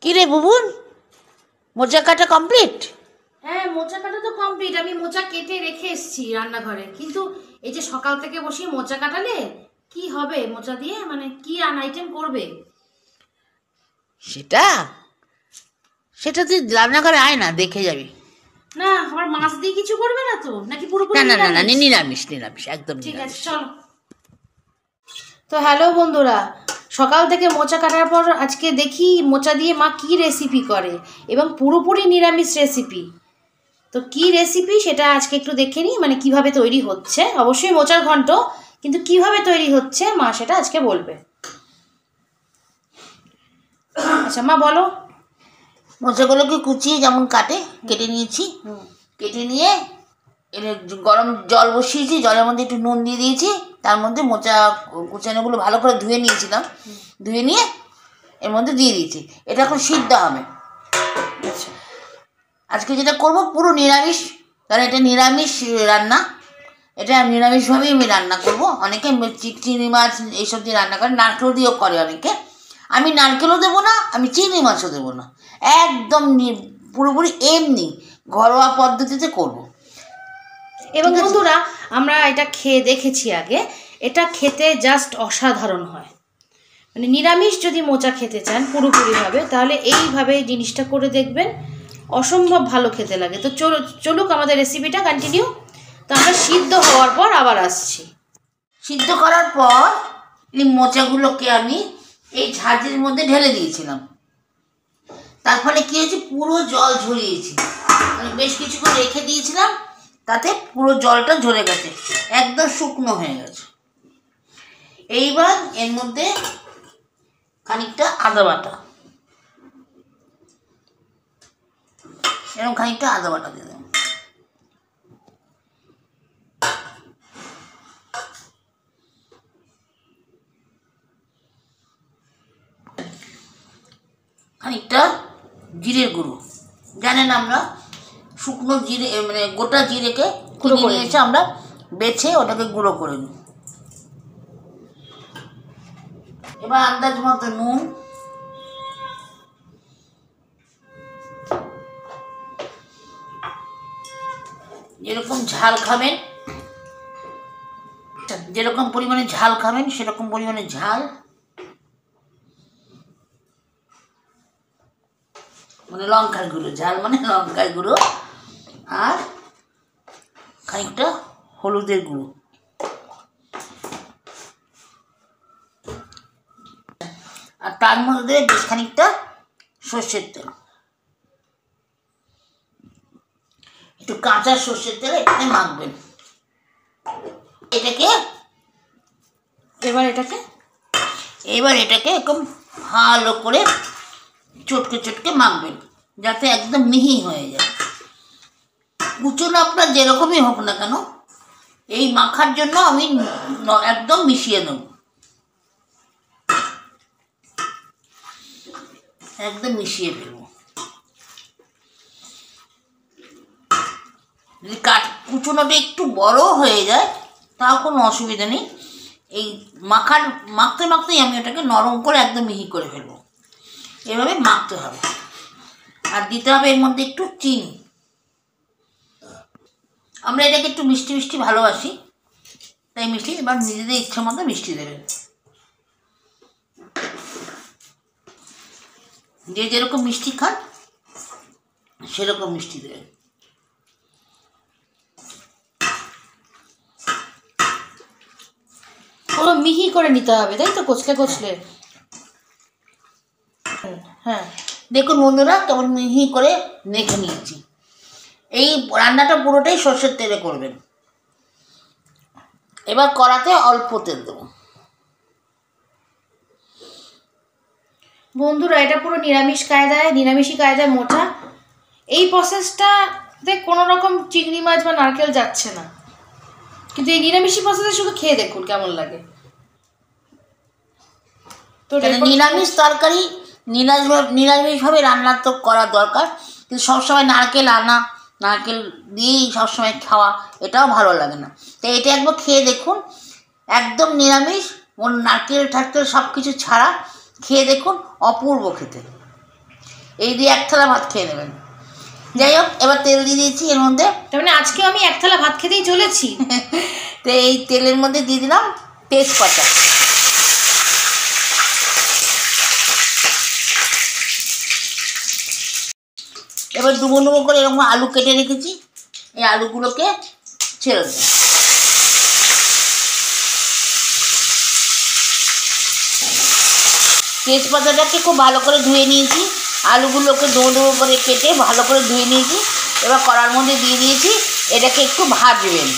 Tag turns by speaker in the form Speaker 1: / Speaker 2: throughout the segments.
Speaker 1: কি রে বুবুন, মোচা কাটা কমপ্লিট?
Speaker 2: হ্যাঁ, মোচা কাটা তো কমপ্লিট। আমি মোচা কেটে রেখে এসেছি রান্নাঘরে, কিন্তু এই যে সকাল থেকে বসে মোচা কাটালে কি হবে মোচা দিয়ে, মানে কি আইটেম করবে?
Speaker 1: সেটা সেটা তুই রান্নাঘরে আয় না, দেখে যাবি।
Speaker 2: না, আমার মাছ দিয়ে কিছু করবে না তো, নাকি পুরোপুরি
Speaker 1: না না না না,
Speaker 2: নিরামিষ?
Speaker 1: নিরামিষ নিরামিষ, একদম
Speaker 2: ঠিক আছে,
Speaker 1: নিরামিষ।
Speaker 2: চলো। তো হ্যালো বন্ধুরা, সকাল থেকে মোচা কাটার পর আজকে দেখি মোচা দিয়ে মা কি রেসিপি করে, এবং পুরোপুরি নিরামিষ রেসিপি। তো কি রেসিপি সেটা আজকে একটু দেখে নিই, মানে কিভাবে তৈরি হচ্ছে। অবশ্যই মোচার ঘন্ট, কিন্তু কিভাবে তৈরি হচ্ছে মা সেটা আজকে বলবে। আচ্ছা মা বলো।
Speaker 1: মোচাগুলোকে কুচিয়ে যেমন কেটে নিয়েছি। কেটে নিয়ে এর গরম জল বসিয়েছি, জলের মধ্যে একটু নুন দিয়ে দিয়েছি, তার মধ্যে মোচা কুচানোগুলো ভালো করে ধুয়ে নিয়েছিলাম, ধুয়ে নিয়ে এর মধ্যে দিয়ে দিয়েছি। এটা এখন সিদ্ধ হবে।
Speaker 2: আচ্ছা,
Speaker 1: আজকে যেটা করব পুরো নিরামিষ, কারণ এটা নিরামিষ রান্না। এটা নিরামিষভাবেই আমি রান্না করব। অনেকে চিংড়ি মাছ এইসব দিয়ে রান্না করে, নারকেল দিয়েও করে অনেকে। আমি নারকেলও দেবো না, আমি চিংড়ি মাছও দেবো না, একদম পুরোপুরি এমনি ঘরোয়া পদ্ধতিতে করব।
Speaker 2: এবং বন্ধুরা আমরা এটা খেয়ে দেখেছি আগে, এটা খেতে জাস্ট অসাধারণ হয়। মানে নিরামিষ যদি মোচা খেতে চান পুরোপুরিভাবে, তাহলে এইভাবে জিনিসটা করে দেখবেন, অসম্ভব ভালো খেতে লাগে। তো চলুক আমাদের রেসিপিটা কন্টিনিউ। তো আমরা সিদ্ধ হওয়ার পর আবার আসছি।
Speaker 1: সিদ্ধ করার পর এই মোচাগুলোকে আমি এই ঝাঁঝরির মধ্যে ঢেলে দিয়েছিলাম। তার ফলে কী হয়েছে, পুরো জল ঝরিয়েছি। মানে বেশ কিছুক্ষণ রেখে দিয়েছিলাম, তাতে পুরো জলটা ঝরে গেছে, একদম শুকনো হয়ে গেছে। এইবার এর মধ্যে খানিকটা আদা বাটা, এরকম খানিকটা আদা বাটা দিয়ে দেবো। খানিকটা জিরের গুঁড়ো, জানেন আমরা শুকনো জিরে মানে গোটা জিরেকে
Speaker 2: গুঁড়ো করে
Speaker 1: নিয়েছে, আমরা বেছে ওটাকে গুঁড়ো করে নিই। এবার আন্দাজ মতো নুন, যেরকম ঝাল খাবেন, যেরকম পরিমাণে ঝাল খাবেন সেরকম পরিমাণে ঝাল, মানে লঙ্কার গুঁড়ো, ঝাল মানে লঙ্কার গুঁড়ো, আর খানিকটা হলুদের গুঁড়ো, আর তার মধ্যে বেশ খানিকটা সর্ষের তেল, একটু কাঁচা সর্ষের তেল এটাকে মাখবেন। এবার এটাকে একদম ভালো করে চটকে চটকে মাখবেন, যাতে একদম মিহি হয়ে যায়। কুচুন আপনার যেরকমই হোক না কেন, এই মাখার জন্য আমি একদম মিশিয়ে নেব, একদম মিশিয়ে ফেলবো। যদি কুচুনোটা একটু বড় হয়ে যায় তাও কোনো অসুবিধা নেই। এই মাখতে মাখতেই আমি ওটাকে নরম করে একদম মিহি করে ফেলবো। এভাবে মাখতে হবে। আর দিতে হবে এর মধ্যে একটু চিনি। আমরা এটাকে একটু মিষ্টি মিষ্টি ভালোবাসি, তাই মিষ্টি, এবার নিজেদের ইচ্ছা মতো মিষ্টি দেবেন, যে যেরকম মিষ্টি খান সেরকম মিষ্টি দেবেন।
Speaker 2: পুরো মিহি করে নিতে হবে, তাই তো? কচলে কচলে।
Speaker 1: হ্যাঁ, দেখুন বন্ধুরা কেমন মিহি করে মেখে নিয়েছি। এই রান্নাটা পুরোটাই সর্ষের তেলে করবেন। এবার কড়াতে অল্প তেল দেবো।
Speaker 2: বন্ধুরা এটা পুরো নিরামিষই কায়দায় মোচা। এই প্রসেসটাতে কোনো রকম চিংড়ি মাছ বা নারকেল যাচ্ছে না, কিন্তু এই নিরামিষই প্রসেসে শুধু খেয়ে দেখুন কেমন লাগে। তো
Speaker 1: নিরামিষ তরকারি নিরামিষভাবে রান্না তো করা দরকার, কিন্তু সবসময় নারকেল দিয়েই সবসময় খাওয়া এটাও ভালো লাগে না। তো এটা একবার খেয়ে দেখুন, একদম নিরামিষ, নারকেল সব কিছু ছাড়া খেয়ে দেখুন, অপূর্ব খেতে। এই দিয়ে এক থালা ভাত খেয়ে নেবেন। যাই হোক, এবার তেল দিয়ে দিয়েছি এর মধ্যে।
Speaker 2: তার মানে আজকেও আমি এক থালা ভাত খেতেই চলেছি।
Speaker 1: তো এই তেলের মধ্যে দিয়ে দিলাম তেজপাতা। এবার ডুবো ডুবো করে এরকম আলু কেটে রেখেছি, এই আলুগুলোকে ছেড়ে দেব। তেজপাতাটাকে খুব ভালো করে ধুয়ে নিয়েছি, আলুগুলোকে ডুবো ডুবো করে কেটে ভালো করে ধুয়ে নিয়েছি। এবার কড়ার মধ্যে দিয়ে দিয়েছি, এটাকে একটু ভাজবেন।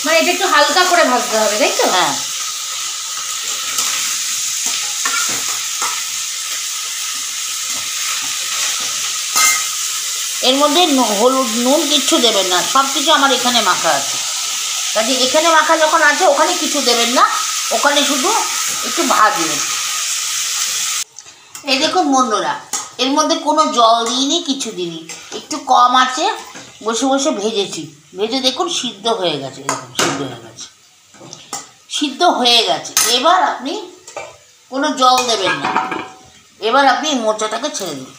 Speaker 2: মানে এটা একটু হালকা করে ভাজতে হবে, তাই তো?
Speaker 1: হ্যাঁ। এর মধ্যে হলুদ নুন কিচ্ছু দেবেন না, সব কিছু আমার এখানে মাখা আছে। কাজে এখানে মাখা যখন আছে ওখানে কিছু দেবেন না, ওখানে শুধু একটু ভাজবেন। এই দেখুন বন্ধুরা, এর মধ্যে কোনো জল দিইনি, কিছু দিইনি, একটু কম আছে বসে বসে ভেজেছি। ভেজে দেখুন সিদ্ধ হয়ে গেছে, এরকম সিদ্ধ হয়ে গেছে, সিদ্ধ হয়ে গেছে। এবার আপনি কোনো জল দেবেন না, এবার আপনি মোচাটাকে ছেড়ে দিন।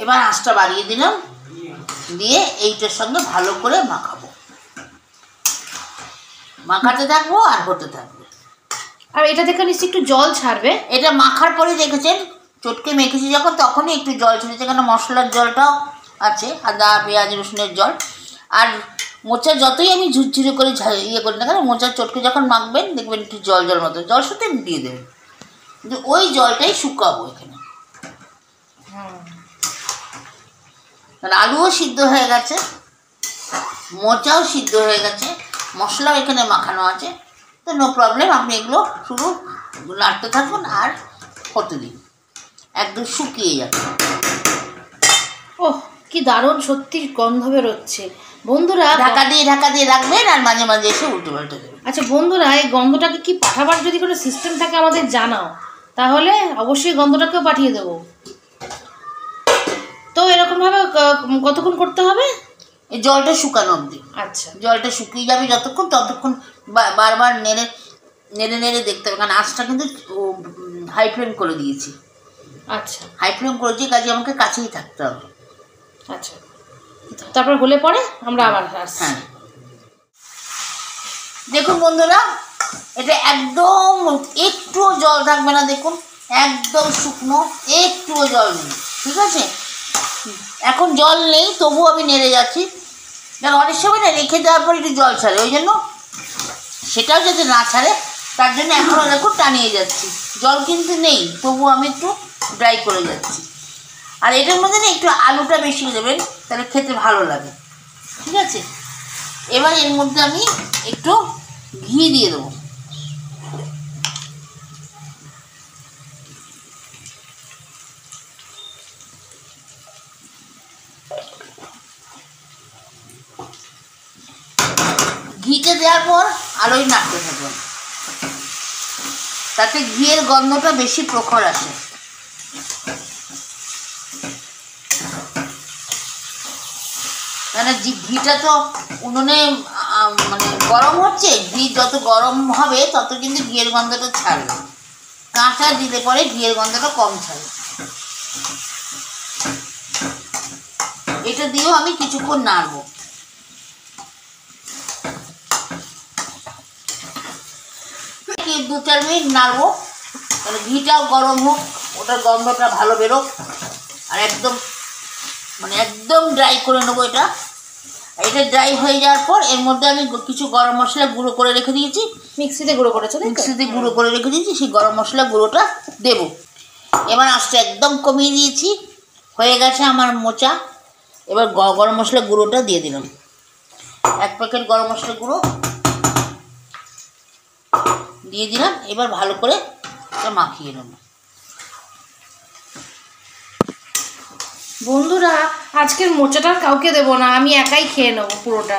Speaker 1: এবার আঁচটা বাড়িয়ে দিলাম, দিয়ে এইটার সঙ্গে ভালো করে মাখাবো, মাখাতে থাকবো আর হতে থাকবে।
Speaker 2: আর এটা দেখে নিশ্চয়ই একটু জল ছাড়বে।
Speaker 1: এটা মাখার পরে দেখেছেন চটকে মেখেছি যখন, তখনই একটু জল ছেড়েছে, কেন মশলার জলটাও আছে, আদা পেঁয়াজ রসুনের জল। আর মোচা যতই আমি ঝুরঝুরে করে ইয়ে করি না কেন, মোচার চটকে যখন মাখবেন দেখবেন একটু জল জল মতো, জল সাথে দিয়ে দেবেন, কিন্তু ওই জলটাই শুকাবো এখানে। কারণ আলুও সিদ্ধ হয়ে গেছে, মোচাও সিদ্ধ হয়ে গেছে, মশলাও এখানে মাখানো আছে, তো নো প্রবলেম। আপনি এগুলো শুধু নাড়তে থাকুন আর হতে দিন, একদম শুকিয়ে যাবে।
Speaker 2: ওহ, কি দারুণ সত্যি গন্ধ বেরোচ্ছে বন্ধুরা।
Speaker 1: ঢাকা দিয়ে রাখবেন আর মাঝে মাঝে এসে উল্টে পাল্টে দেবেন।
Speaker 2: আচ্ছা বন্ধুরা, এই গন্ধটাকে কি পাঠাবার যদি কোনো সিস্টেম থাকে আমাদের জানাও, তাহলে অবশ্যই গন্ধটাকেও পাঠিয়ে দেবো। তো এরকমভাবে কতক্ষণ করতে হবে?
Speaker 1: এই জলটা শুকানো অবধি।
Speaker 2: আচ্ছা,
Speaker 1: জলটা শুকিয়ে যাবে যতক্ষণ, ততক্ষণ বারবার নেড়ে নেড়ে নেড়ে দেখতে হবে, কারণ আঁচটা কিন্তু হাই ফ্লেম করে দিয়েছি।
Speaker 2: আচ্ছা,
Speaker 1: হাই ফ্লেম করেছি, কাজে আমাকে কাছেই থাকতে হবে।
Speaker 2: আচ্ছা, তারপর হলে পরে আমরা আবার আসছি।
Speaker 1: হ্যাঁ, দেখুন বন্ধুরা, এটা একদম একটুও জল থাকবে না, দেখুন একদম শুকনো, একটুও জল নেই, ঠিক আছে? এখন জল নেই, তবু আমি নেড়ে যাচ্ছি, কারণ অনেক সময় না রেখে দেওয়ার পর একটু জল ছাড়ে, ওই জন্য সেটাও যাতে না ছাড়ে তার জন্য এখনও দেখুন টানিয়ে যাচ্ছি। জল কিন্তু নেই, তবু আমি একটু ড্রাই করে যাচ্ছি। আর এটার মধ্যে না একটু আলুটা বেশি দেবেন, তাহলে খেতে ভালো লাগে, ঠিক আছে? এবার এর মধ্যে আমি একটু ঘি দিয়ে দেবো। ঘিটা দেওয়ার পর আলোই নাড়তে থাকবেন, তাতে ঘিয়ের গন্ধটা বেশি প্রখর আসে। কেন ঘিটা তো উনুনে মানে গরম হচ্ছে, ঘি যত গরম হবে তত কিন্তু ঘিয়ের গন্ধটা ছাড়বে, কাঁচা দিলে পরে ঘিয়ের গন্ধটা কম ছাড়বে। এটা দিয়েও আমি কিছুক্ষণ নাড়বো। দু 4 মিনিট নাড়বো, তাহলে ঘিটাও গরম হোক, ওটার গন্ধটা ভালো বেরোক। আর একদম মানে একদম ড্রাই করে নেবো এটা। এটা ড্রাই হয়ে যাওয়ার পর এর মধ্যে আমি কিছু গরম মশলা গুঁড়ো করে রেখে দিয়েছি,
Speaker 2: মিক্সিতে গুঁড়ো করেছো?
Speaker 1: মিক্সিতে গুঁড়ো করে রেখে দিয়েছি, সেই গরম মশলা গুঁড়োটা দেবো। এবার আঁচটা একদম কমিয়ে দিয়েছি, হয়ে গেছে আমার মোচা। এবার গরম মশলা গুঁড়োটা দিয়ে দিলাম, 1 প্যাকেট গরম মশলা গুঁড়ো দিয়ে দিলাম। এবার ভালো করে মাখিয়ে নেব।
Speaker 2: বন্ধুরা, আজকের মোচাটা কাউকে দেবো না, আমি একাই খেয়ে নেবো পুরোটা।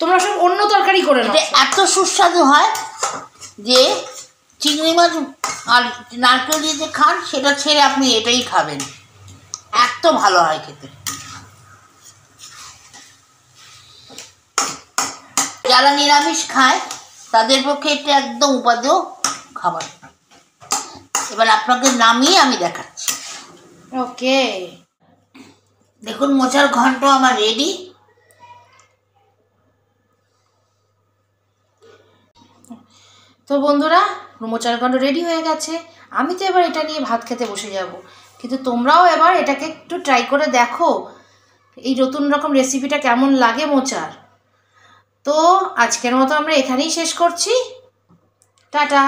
Speaker 2: তোমরা সব অন্য তরকারি করে নাও।
Speaker 1: এটা এত সুস্বাদু হয় যে চিংড়ি মাছ আর নারকেল দিয়ে যে খান, সেটা ছেড়ে আপনি এটাই খাবেন, এত ভালো হয় খেতে। যারা নিরামিষ খায় তাদের পক্ষে এটা একদম উপাদেয় খাবার। এবার আপনাকে নামিয়ে আমি দেখাচ্ছি।
Speaker 2: ওকে,
Speaker 1: দেখুন মোচার ঘন্ট আমার রেডি।
Speaker 2: তো বন্ধুরা, মোচার ঘন্ট রেডি হয়ে গেছে। আমি তো এবার এটা নিয়ে ভাত খেতে বসে যাব, কিন্তু তোমরাও এবার এটাকে একটু ট্রাই করে দেখো এই নতুন রকম রেসিপিটা কেমন লাগে মোচার। তো আজকের মতো আমরা এখানেই শেষ করছি। টাটা।